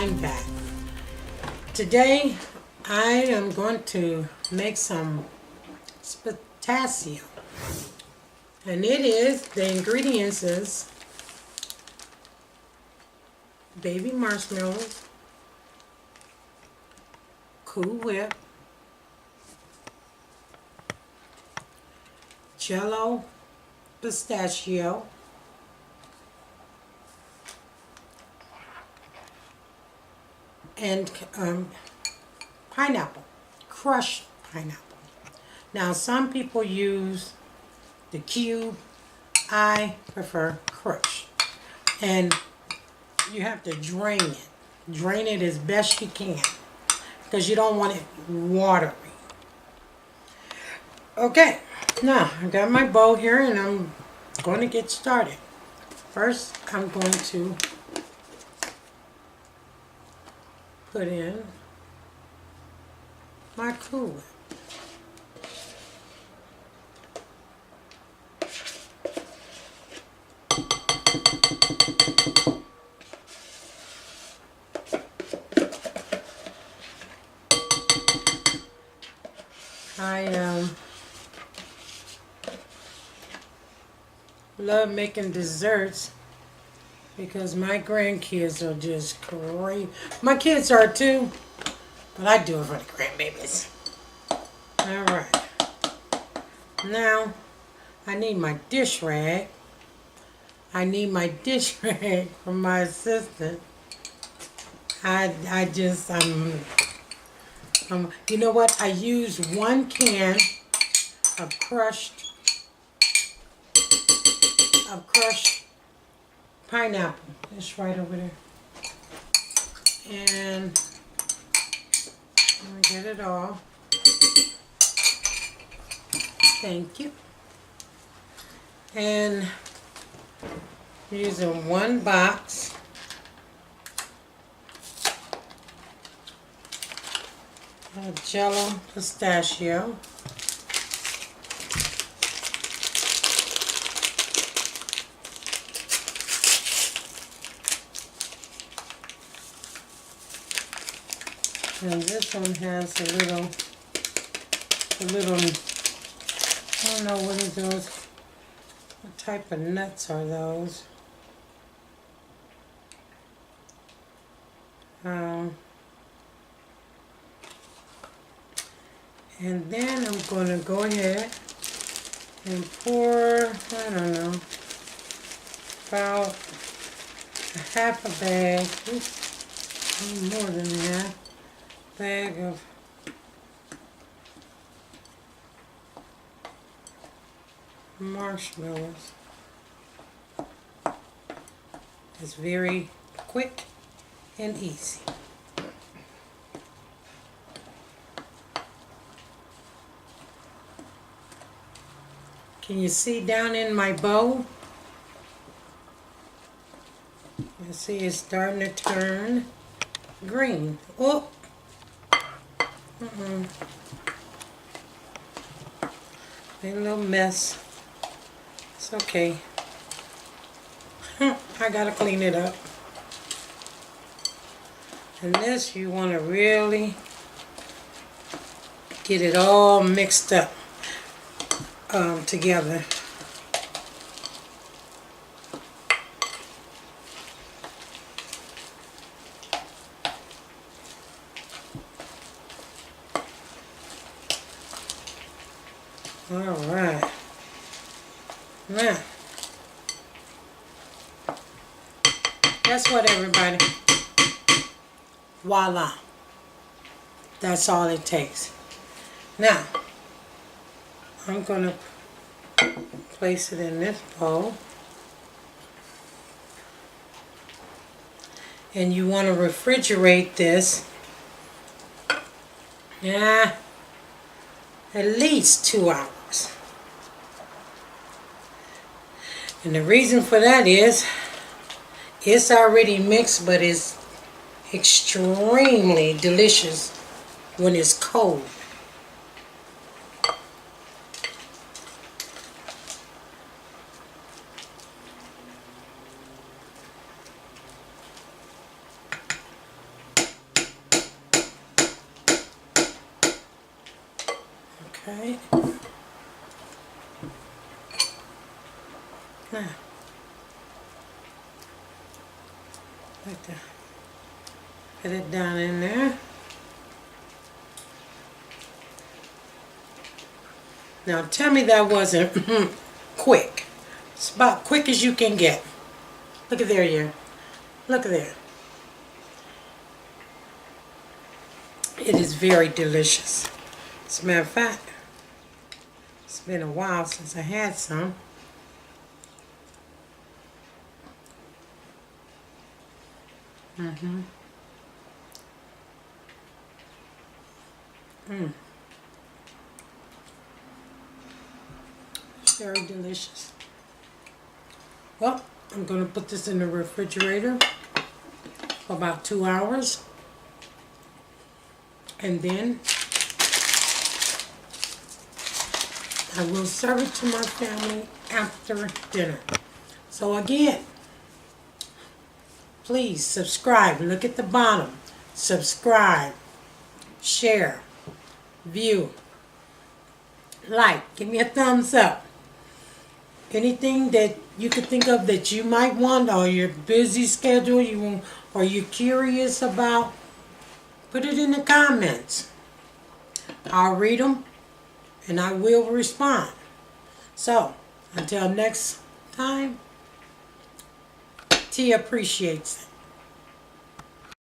I'm back. Today I am going to make some pistachio. And the ingredients is baby marshmallows, Cool Whip, Jello pistachio, and pineapple, crushed pineapple. Now some people use the cube. I prefer crushed. And you have to drain it. Drain it as best you can because you don't want it watery. Okay, now I got my bowl here and I'm going to get started. First, I'm going to put in my Cool Whip. I love making desserts because my grandkids are just great. My kids are too, but I do it for the grandbabies. Alright. Now, I need my dish rag. I need my dish rag from my assistant. You know what? I use 1 can of crushed pineapple. It's right over there. And I'm going to get it all. Thank you. And using 1 box of Jello pistachio. And this one has a little, I don't know what are those, what type of nuts are those? And then I'm going to go ahead and pour, I don't know, about a half a bag, more than that, bag of marshmallows. It's very quick and easy. Can you see down in my bowl? You see it's starting to turn green. Oh! Made a little mess. It's okay. I gotta clean it up. And this, you want to really get it all mixed up together. Alright. Now, guess what, everybody? Voila. That's all it takes. Now, I'm going to place it in this bowl. And you want to refrigerate this. Yeah. At least 2 hours. And the reason for that is it's already mixed, but it's extremely delicious when it's cold. Okay. Now, like that. Put it down in there. Now tell me that wasn't quick. It's about quick as you can get. Look at there, you. Look at there. It is very delicious. As a matter of fact, it's been a while since I had some. It's very delicious. Well, I'm going to put this in the refrigerator for about 2 hours. And then I will serve it to my family after dinner. So again, please subscribe. Look at the bottom. Subscribe, share, view, like. Give me a thumbs up. Anything that you could think of that you might want, or your busy schedule, or you're curious about, put it in the comments. I'll read them and I will respond. So, until next time, T appreciates it.